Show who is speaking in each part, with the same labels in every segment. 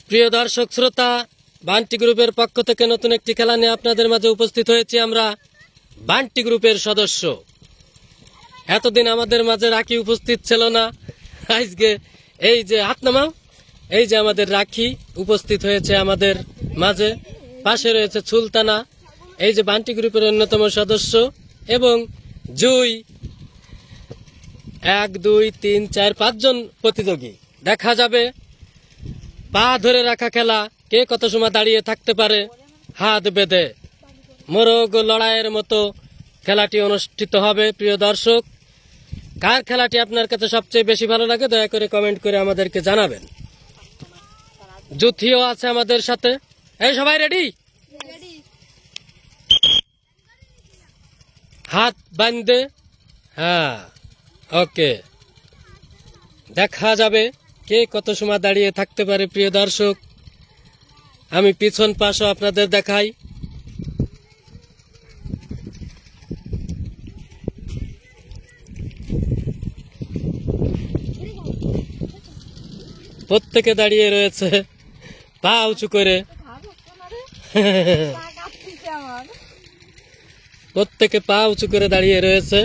Speaker 1: প্রিয় দর্শক শ্রোতা, বান্টি গ্রুপের পক্ষ থেকে নতুন একটি খেলা নিয়ে আপনাদের মাঝে উপস্থিত হয়েছি আমরা বান্টি গ্রুপের সদস্য। এতদিন আমাদের মাঝে রাখি উপস্থিত ছিল না, আজকে এই যে হাত নামাও, এই যে আমাদের রাখি উপস্থিত হয়েছে আমাদের মাঝে। পাশে রয়েছে সুলতানা, এই যে বান্টি গ্রুপের অন্যতম সদস্য, এবং জুই। 1 2 3 4 5 জন প্রতিযোগী। দেখা যাবে পা ধরে রাখা খেলা, কে কত সময় দাঁড়িয়ে থাকতে পারে হাত বেঁধে। মোরগ লড়াইয়ের মতো খেলাটি অনুষ্ঠিত হবে। প্রিয় দর্শক, কার খেলাটি আপনার কাছে সবচেয়ে বেশি ভালো লাগে দয়া করে কমেন্ট করে আমাদেরকে জানাবেন। জুথিও আছে আমাদের সাথে। এই সবাই রেডি? হাত বাঁধে, হ্যাঁ, ওকে। দেখা যাবে কে কত সময় দাঁড়িয়ে থাকতে পারে। প্রিয় দর্শক, আমি পিছন পাশও আপনাদের দেখাই। প্রত্যেকে দাঁড়িয়ে রয়েছে পা উঁচু করে, প্রত্যেকে পা উঁচু করে দাঁড়িয়ে রয়েছে।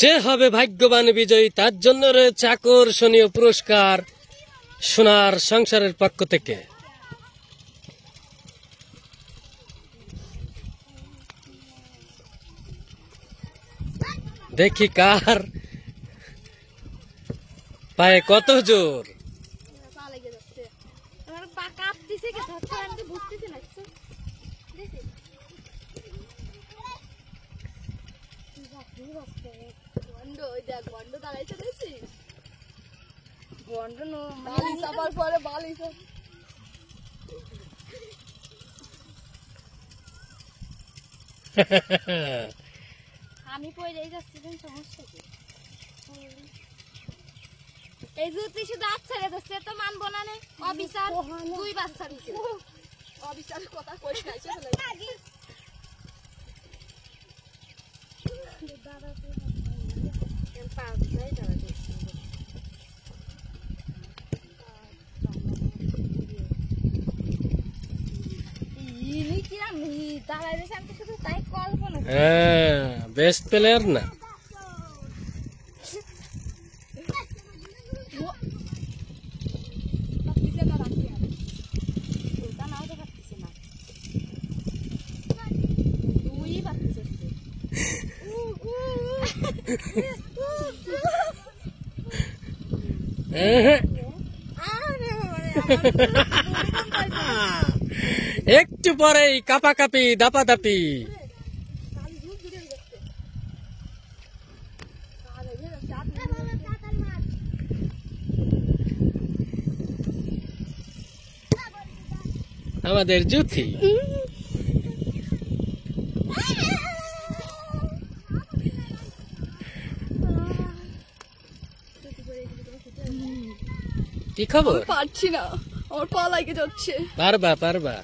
Speaker 1: যে হবে ভাগ্যবান বিজয়ী তার জন্য রয়েছে আকর্ষণীয় পুরস্কার সোনার সংসারের পক্ষ থেকে। দেখি কার পায়ে কত জোর।
Speaker 2: আমি পড়ে যাচ্ছি, সমস্যা কি? এই জুতি শুধু আচ্ছা যাচ্ছে, তো মানবো না। অবিচার, 2 বাচ্চা দিচ্ছে। অবিচার কথা কই খাইছে
Speaker 1: বেস্ট প্লেয়ার না? একটু পরেই কাপাকাপি দাপাদাপি। আমাদের জুথি কি খবর?
Speaker 2: পারছি না, আমার পা লাগে যাচ্ছে।
Speaker 1: পারবা পারবা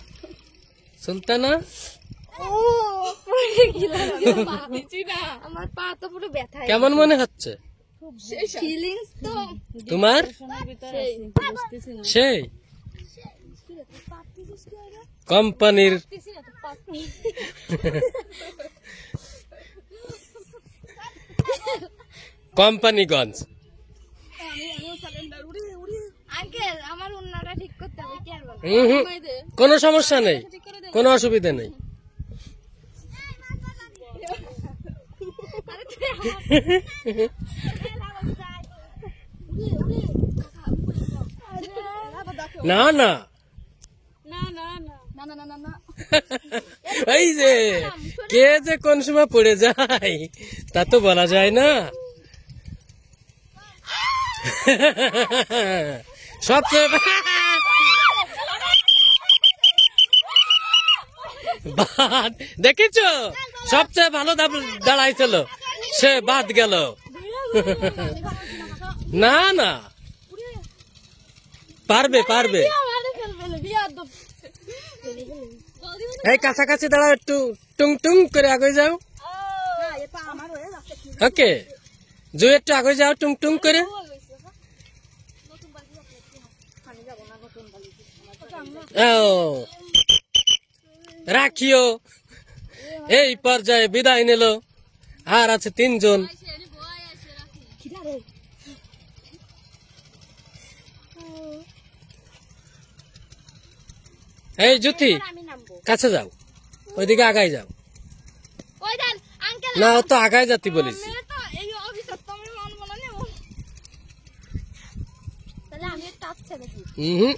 Speaker 1: সুলতানা।
Speaker 2: আমার পা তো পুরো ব্যথা।
Speaker 1: কেমন মনে হচ্ছে
Speaker 2: ফিলিংস তো
Speaker 1: তোমার? সেই কোম্পানির কোম্পানিগঞ্জ।
Speaker 2: আঙ্কেল, আমার উন্নাটা ঠিক করতে হবে, কি আর বলবো?
Speaker 1: কোনো সমস্যা নেই, কোনো অসুবিধা নেই। না না এই যে কে যে কোন সময় পড়ে যায় তা তো বলা যায় না। সবচেয়ে দেখেছ, সবচেয়ে ভালো দাঁড়াইছিল সে বাদ গেল। না না, পারবে পারবে। এই কাছাকাছি দাঁড়াও, একটু টুং টুং করে আগে যাও। ওকে। জুই একটু আগে যাও টুং টুং করে। ও রাখিও এই পর্যায়ে বিদায় নিল। আর আছে 3 জন। এই জ্যোতি কাছে যাও, ওইদিকে আগাই যাও। না ও তো আগায় যাতি বলেছি। হুম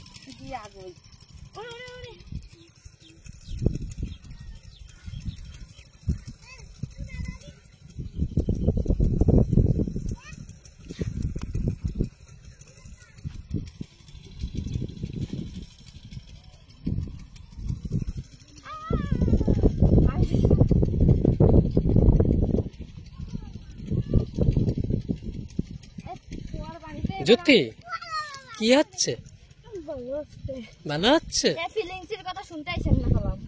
Speaker 1: জ্যোতি কি হচ্ছে? ভালো হচ্ছে।
Speaker 2: ফিলিংসের কথা শুনতে আইছেন না হলাম।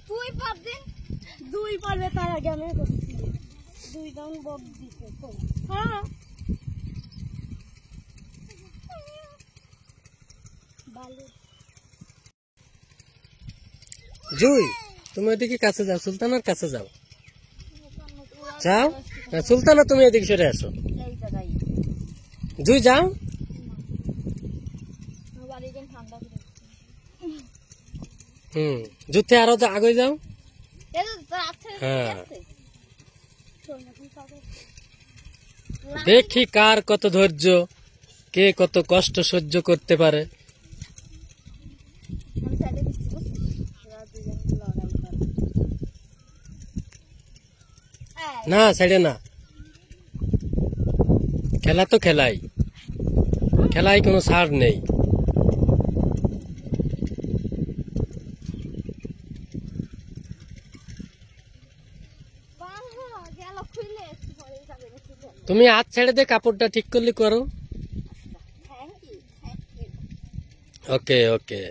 Speaker 2: তুই পারদিন 2 পারবে তার আগে আমি করছি 2 ডাউন বক দিছে তো। হ্যাঁ ভালো।
Speaker 1: জুই তুমি ওইদিকে কাছে যাও, সুলতানার কাছে যাও। যাও না, সুলতানা তুমি এদিকে সরে আসো।
Speaker 2: এই জায়গায়
Speaker 1: জুই যাও।
Speaker 2: বাড়ি গেন ঠান্ডা করে।
Speaker 1: জুতে আরো আগে যাও।
Speaker 2: এই তো আছে
Speaker 1: হ্যাঁ
Speaker 2: আছে।
Speaker 1: দেখি কার কত ধৈর্য, কে কত কষ্ট সহ্য করতে পারে। না ছেড়ে না, খেলা তো খেলাই, খেলায় কোনো ছাড় নেই। তুমি হাত ছেড়ে দে, কাপড়টা ঠিক করলে করো। ওকে ওকে,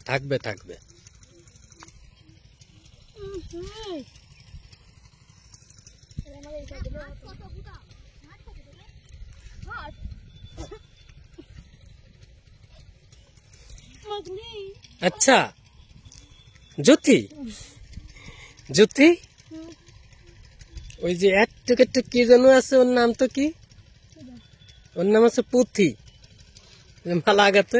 Speaker 1: থাকবে থাকবে। আচ্ছা জ্যোতি, জ্যোতি ওই যে একটু একটু কি যেন আছে, ওর নাম তো কি? ওর নাম আছে পুথি। মালা আগাতে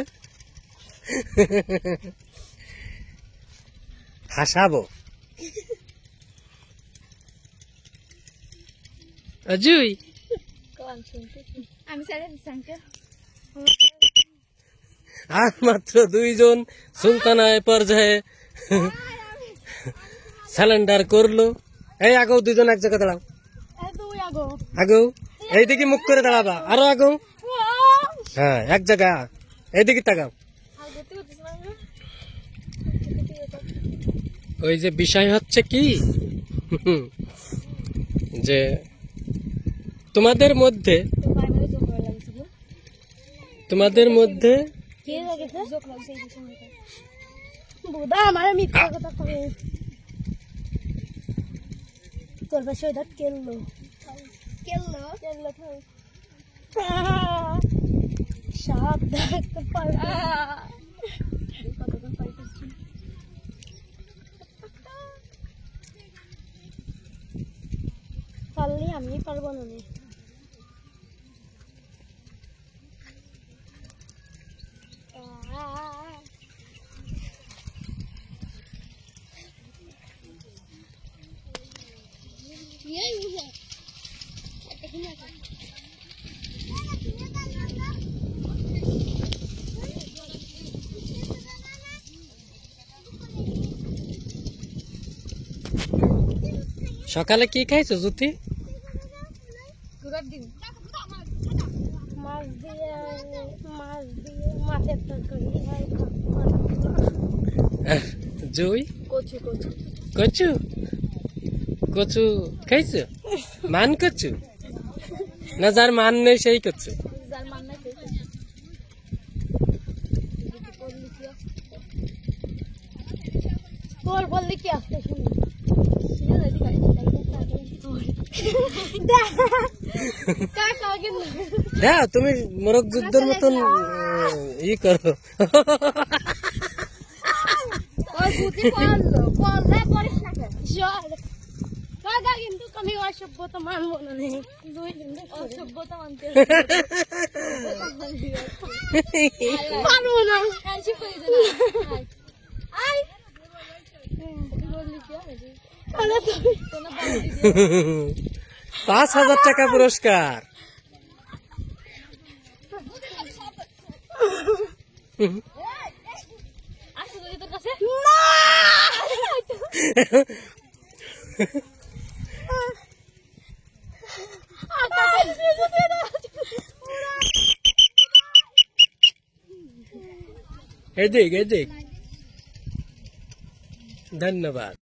Speaker 1: হাসাবো। জুই
Speaker 2: আমি ছেড়ে দিচ্ছি আঙ্কেল।
Speaker 1: আর মাত্র 2 জন সুলতানা এ পর্যায়ে স্যালেন্ডার করলো। এই আগো 2 জন এক জায়গায় দাঁড়াও। আগো এইদিকে মুখ করে দাঁড়াবা, আরো আগো। হ্যাঁ এক জায়গা, এইদিকে তাকাও। ওই যে বিষয় হচ্ছে কি যে তোমাদের মধ্যে
Speaker 2: পারলি আমি পারবো না।
Speaker 1: সকালে কি খাইছো জ্যোতি?
Speaker 2: মাছ দিয়ে মাছের তরকারি।
Speaker 1: জুই
Speaker 2: কচু কচু
Speaker 1: কচু, কচু খাইছো? মান কচু না যার মান নেই সেই কচু?
Speaker 2: যার মান নাই সেই তোর বললে কি আসতে শুনি
Speaker 1: হ্যাঁ তুমি মোরগ যুদ্ধের মতন ই করো।
Speaker 2: কিন্তু আমি অসভ্যতা মানবো না অসভ্যতা মানতে মানবো না
Speaker 1: 5,000 টাকা পুরস্কার। এদিক এদিক, ধন্যবাদ।